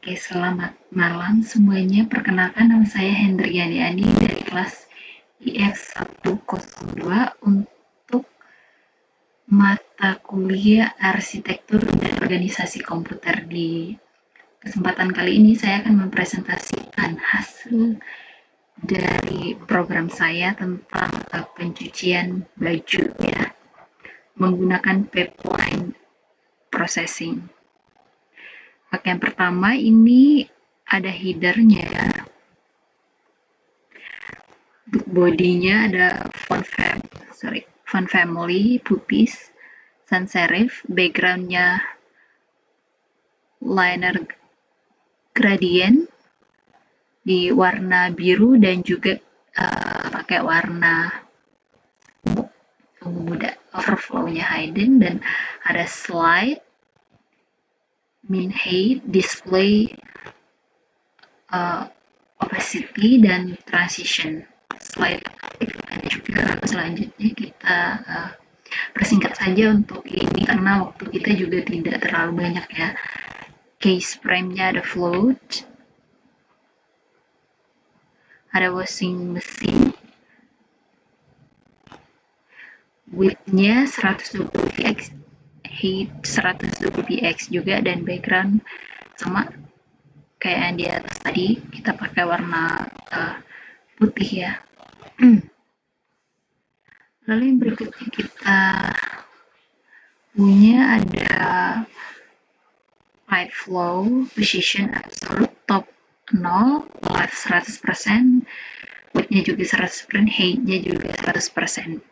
Oke, selamat malam semuanya. Perkenalkan, nama saya Hendriani Ani dari kelas IF 102 untuk mata kuliah Arsitektur dan Organisasi Komputer. Di kesempatan kali ini saya akan mempresentasikan hasil dari program saya tentang pencucian baju ya, menggunakan pipeline processing. Oke, yang pertama ini ada headernya ya. Bodinya ada font family, puppies, sans serif, backgroundnya liner gradient di warna biru dan juga pakai warna muda, overflow-nya hidden, dan ada slide, min height, display, opacity, dan transition. Slide ada juga. Selanjutnya kita persingkat saja untuk ini karena waktu kita juga tidak terlalu banyak ya. Case frame-nya ada float, ada washing machine, width-nya 120px, height 120px juga, dan background sama kayak yang di atas tadi, kita pakai warna putih ya. Lalu yang berikutnya kita punya ada right flow, position absolute, top 0, left 100%, width-nya juga 100%, height-nya juga 100%.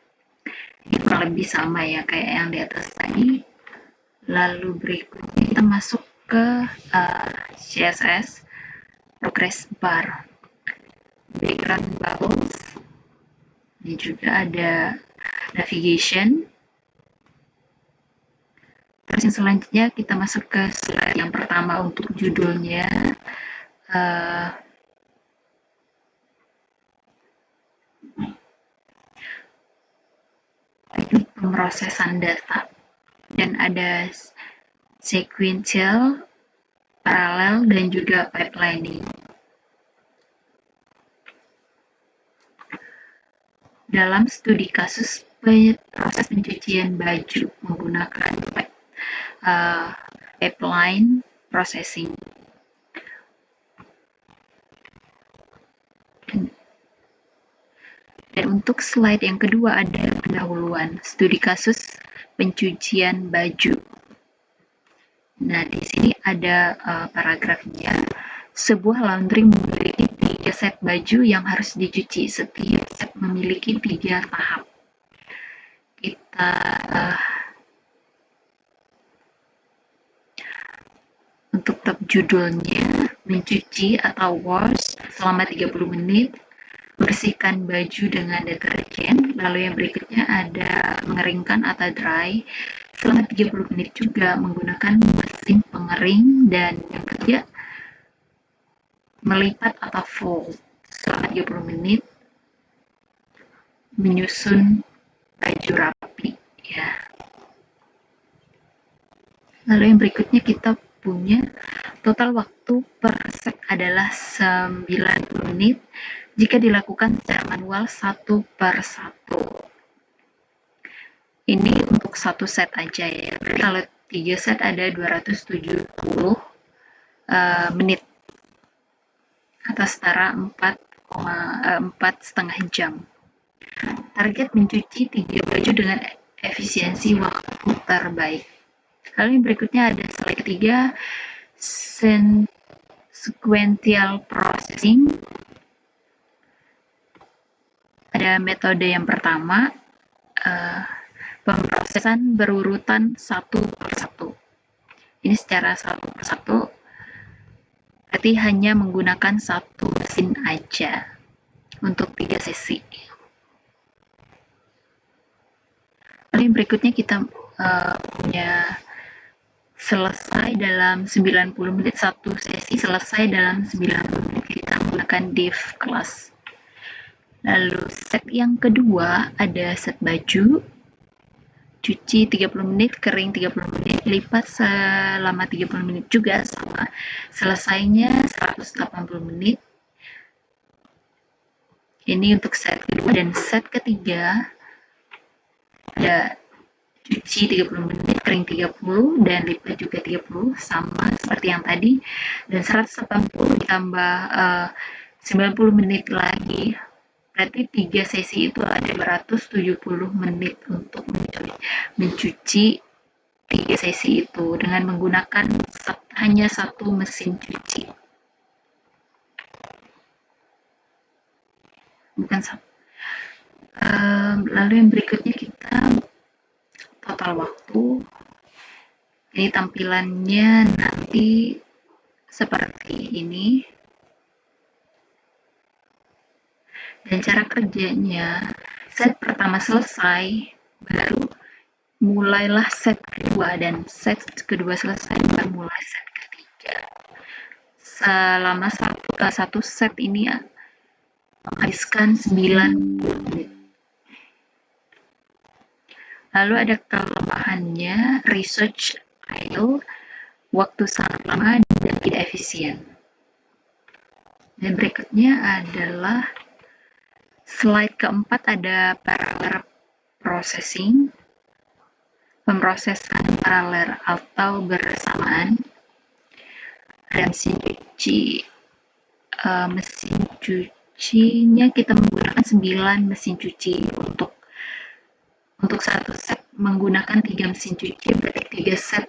Ini kurang lebih sama ya kayak yang di atas tadi. Lalu berikutnya kita masuk ke CSS, progress bar, background bubbles, ini juga ada navigation. Terus yang selanjutnya kita masuk ke slide yang pertama untuk judulnya. Teknik pemrosesan data, dan ada sequential, paralel, dan juga pipelining. Dalam studi kasus proses pencucian baju menggunakan pipeline processing. Dan untuk slide yang kedua ada pendahuluan studi kasus pencucian baju. Nah, di sini ada paragrafnya. Sebuah laundry memiliki 3 set baju yang harus dicuci. Setiap set memiliki 3 tahap. Kita untuk tab judulnya, mencuci atau wash selama 30 menit, bersihkan baju dengan deterjen. Lalu yang berikutnya ada mengeringkan atau dry selama 30 menit juga menggunakan mesin pengering. Dan yang ketiga, melipat atau fold selama 30 menit, menyusun baju rapi ya. Lalu yang berikutnya kita punya total waktu per set adalah 90 menit jika dilakukan secara manual 1 per 1. Ini untuk satu set aja ya. Kalau 3 set ada 270 menit atau setara 4,5 jam. Target mencuci 3 baju dengan efisiensi waktu terbaik. Lalu yang berikutnya ada slide ketiga, sequential processing. Ada metode yang pertama, pemrosesan berurutan 1 per 1. Ini secara 1 per 1, berarti hanya menggunakan 1 mesin aja untuk 3 sesi. Lalu yang berikutnya kita punya selesai dalam 90 menit, satu sesi selesai dalam 90 menit, kita menggunakan div class. Lalu set yang kedua ada set baju, cuci 30 menit, kering 30 menit, lipat selama 30 menit juga sama. Selesainya 180 menit. Ini untuk set kedua, dan set ketiga ada cuci 30 menit, kering 30, dan lipat juga 30, sama seperti yang tadi. Dan 180 ditambah 90 menit lagi, berarti 3 sesi itu ada 270 menit untuk mencuci 3 sesi itu dengan menggunakan hanya satu mesin cuci. Bukan satu. Lalu yang berikutnya kita total waktu. Ini tampilannya nanti seperti ini. Dan cara kerjanya, set pertama selesai, baru mulailah set kedua, dan set kedua selesai, baru mulai set ketiga. Selama satu set ini menghabiskan 90 menit. Lalu ada kelemahannya, research idle, waktu sangat lama dan tidak efisien. Dan berikutnya adalah slide keempat, ada parallel processing, pemrosesan paralel atau bersamaan. Ada mesin cuci, mesin cucinya kita menggunakan 9 mesin cuci untuk satu set menggunakan 3 mesin cuci, berarti 3 set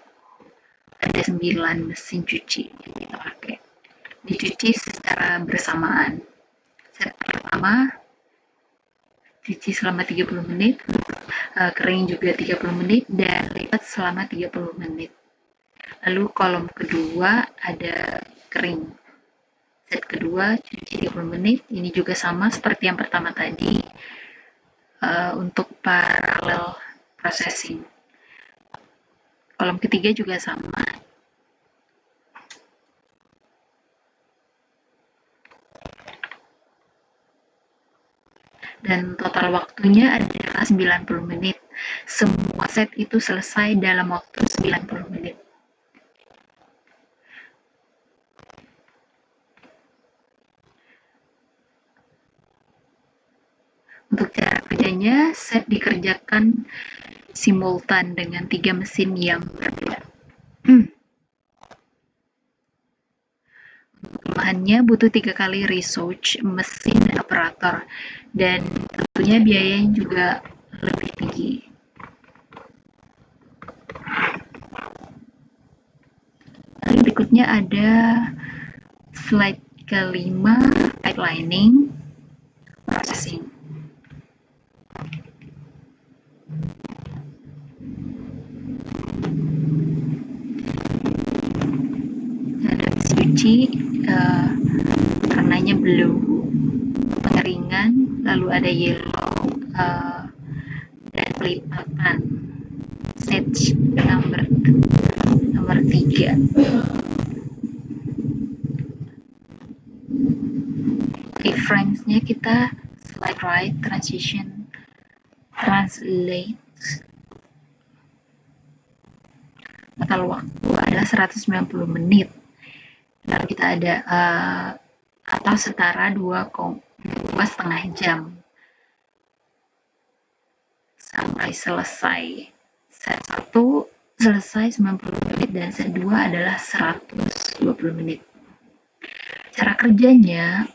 ada 9 mesin cuci yang kita pakai. Dicuci secara bersamaan. Set pertama cuci selama 30 menit, kering juga 30 menit, dan lipat selama 30 menit. Lalu kolom kedua ada kering. Set kedua cuci 30 menit, ini juga sama seperti yang pertama tadi. Untuk parallel processing. Kolom ketiga juga sama. Dan total waktunya adalah 90 menit. Semua set itu selesai dalam waktu 90 menit. Untuk cara kerjanya, set dikerjakan simultan dengan 3 mesin yang berbeda. Kelemahannya butuh 3 kali research mesin dan operator, dan tentunya biayanya juga lebih tinggi. Lalu berikutnya ada slide kelima, pipelining, processing. Ada mesin cuci, warnanya blue, pengeringan, lalu ada yellow, dan pelipatan. Stage nomor 3. Keyframes-nya kita slide right, transition, translate. Total waktu adalah 190 menit. Lalu kita ada atau setara 2,5 jam sampai selesai. Set 1 selesai 90 menit, dan set 2 adalah 120 menit. Cara kerjanya,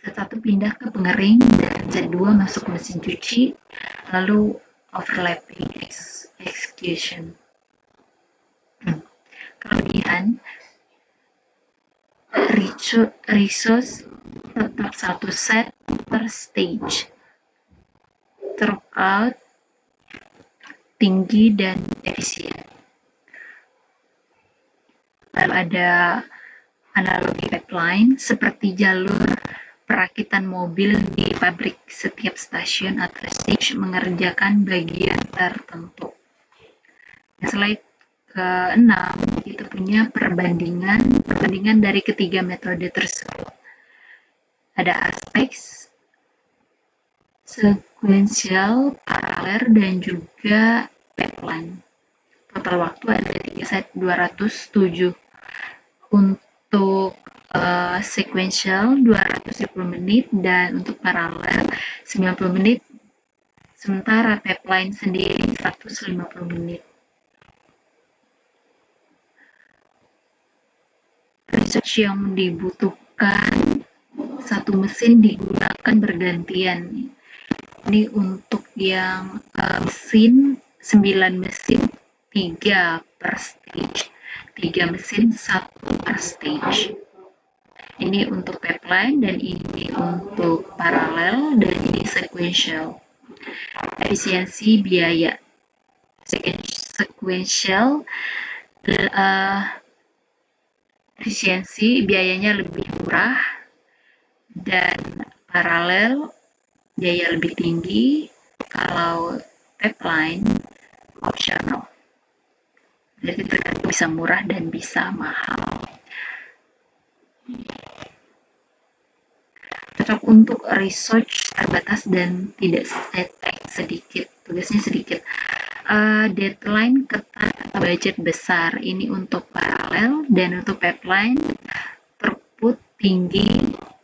set 1 pindah ke pengering, dan set 2 masuk mesin cuci, lalu overlapping execution. Kelebihan, resource tetap satu set per stage, throughput tinggi dan efisien. Lalu ada analogi pipeline seperti jalur perakitan mobil di pabrik. Setiap stasiun atau stage mengerjakan bagian tertentu. Slide ke-6 kita punya perbandingan dari ketiga metode tersebut. Ada aspek sequential, paralel dan juga pipeline. Total waktu ada 3 set 207. Untuk sequential 270 menit dan untuk paralel 90 menit. Sementara pipeline sendiri 150 menit. Research yang dibutuhkan satu mesin digunakan bergantian. Ini untuk yang mesin 9 mesin 3 per stage, 3 mesin 1 per stage. Ini untuk pipeline dan ini untuk paralel dan ini sequential. Efisiensi biaya sequential, efisiensi biayanya lebih murah dan paralel biaya lebih tinggi, kalau pipeline optional. Jadi tergantung bisa murah dan bisa mahal. Cocok untuk research terbatas dan tidak sedikit, tugasnya sedikit. Deadline ketat atau budget besar, ini untuk paralel dan untuk pipeline throughput tinggi,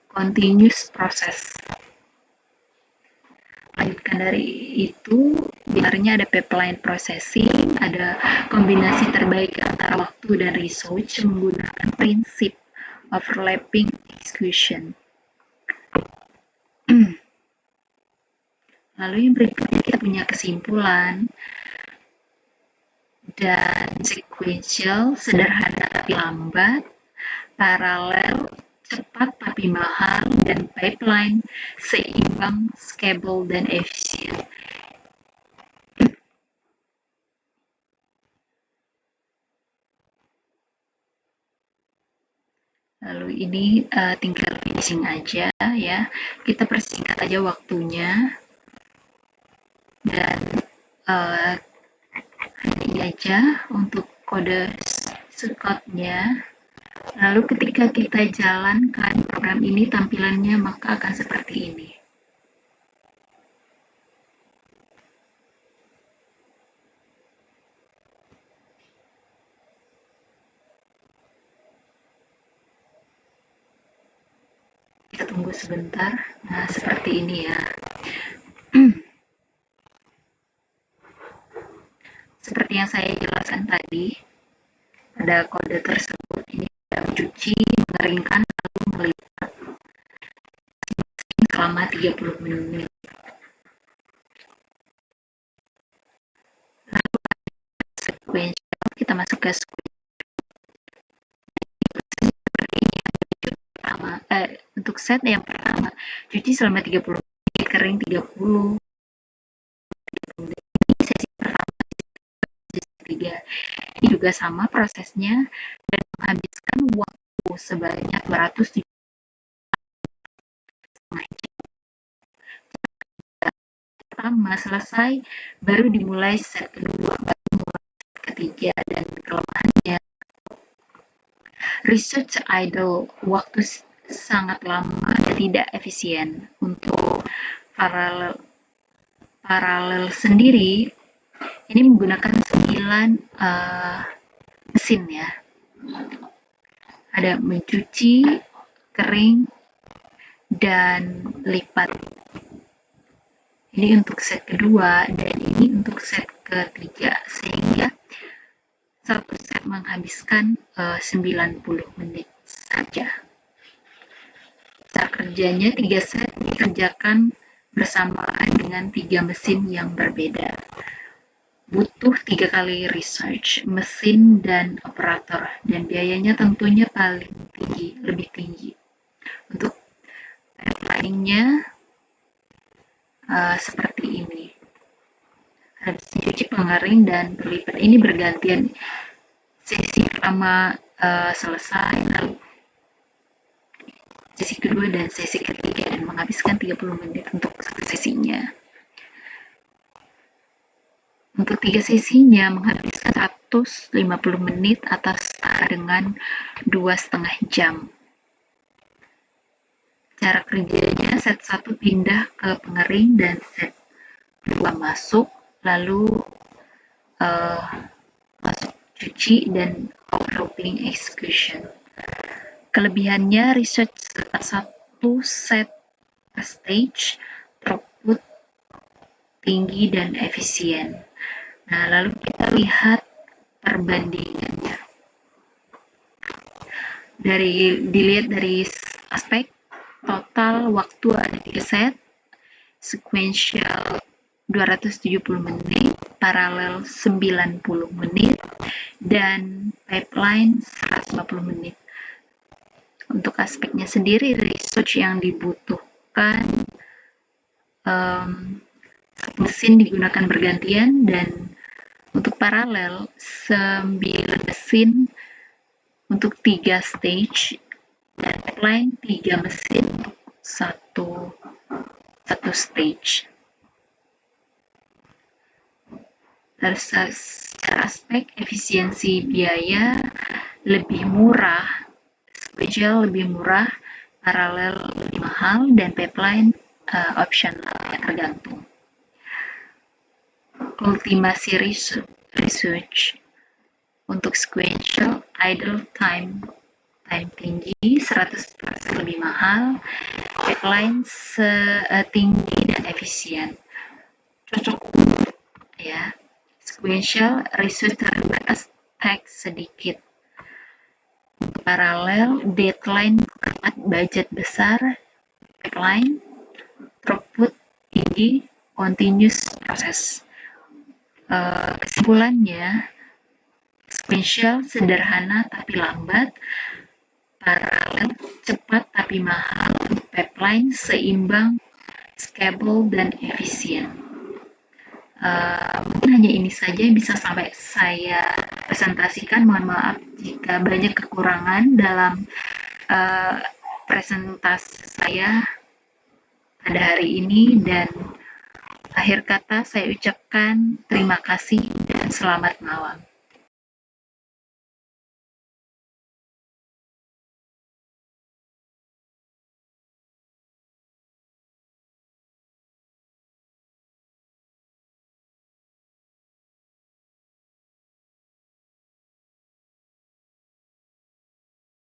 continuous process. Lanjutkan dari itu, biasanya ada pipeline processing, ada kombinasi terbaik antara waktu dan research menggunakan prinsip overlapping execution. Lalu yang berikutnya kita punya kesimpulan. Dan sequential sederhana tapi lambat, paralel cepat tapi mahal, dan pipeline seimbang, scalable, dan efisien. Lalu ini tinggal finishing aja ya. Kita persingkat aja waktunya. Dan ini aja untuk kode shortcut-nya. Lalu ketika kita jalankan program ini, tampilannya maka akan seperti ini. Kita tunggu sebentar. Nah, seperti ini ya. Seperti yang saya jelaskan tadi, pada kode tersebut ini mencuci, mengeringkan, lalu melipat selama 30 menit. Lalu sequential, kita masuk ke untuk set yang pertama, cuci selama 30 menit, kering 30 menit. Ini sesi pertama, sesi ketiga. Ini juga sama prosesnya dan menghabiskan waktu sebanyak 200 pertama selesai, baru dimulai set kedua, baru mulai set ketiga, dan kelemahannya research idle, waktu sangat lama dan tidak efisien. Untuk paralel sendiri ini menggunakan 9 mesin ya. Ada mencuci, kering, dan lipat. Ini untuk set kedua dan ini untuk set ketiga, sehingga satu set menghabiskan 90 menit saja. Cara kerjanya 3 set dikerjakan bersamaan dengan 3 mesin yang berbeda. Butuh 3 kali research, mesin, dan operator, dan biayanya tentunya paling tinggi, lebih tinggi. Untuk pipelining-nya seperti ini. Ada cuci, pengering, dan berlipat. Ini bergantian. Sesi pertama selesai, lalu sesi kedua dan sesi ketiga, dan menghabiskan 30 menit untuk satu sesinya. Untuk 3 sesinya menghabiskan 150 menit atau setara dengan 2,5 jam. Cara kerjanya, set 1 pindah ke pengering dan set 2 masuk, lalu masuk cuci dan overlapping execution. Kelebihannya research satu set per stage, throughput tinggi dan efisien. Nah, lalu kita lihat perbandingannya. Dilihat dari aspek total waktu ada 3 set, sequential 270 menit, paralel 90 menit, dan pipeline 150 menit. Untuk aspeknya sendiri, research yang dibutuhkan mesin digunakan bergantian, dan untuk paralel 9 mesin untuk 3 stage, dan pipeline 3 mesin untuk satu stage. Dari secara aspek efisiensi biaya lebih murah, sequential lebih murah, paralel lebih mahal, dan pipeline optional ya, tergantung. Ultimasi research untuk sequential idle time tinggi 100% lebih mahal, pipeline tinggi dan efisien. Cocok ya. Sequential research terbatas, teks sedikit. Paralel deadline ketat, budget besar, pipeline throughput tinggi, continuous proses. Kesimpulannya, sequential sederhana tapi lambat, paralel cepat tapi mahal, pipeline seimbang, scalable dan efisien. Mungkin hanya ini saja yang bisa sampai saya presentasikan. Mohon maaf jika banyak kekurangan dalam presentasi saya pada hari ini, dan akhir kata saya ucapkan terima kasih dan selamat malam.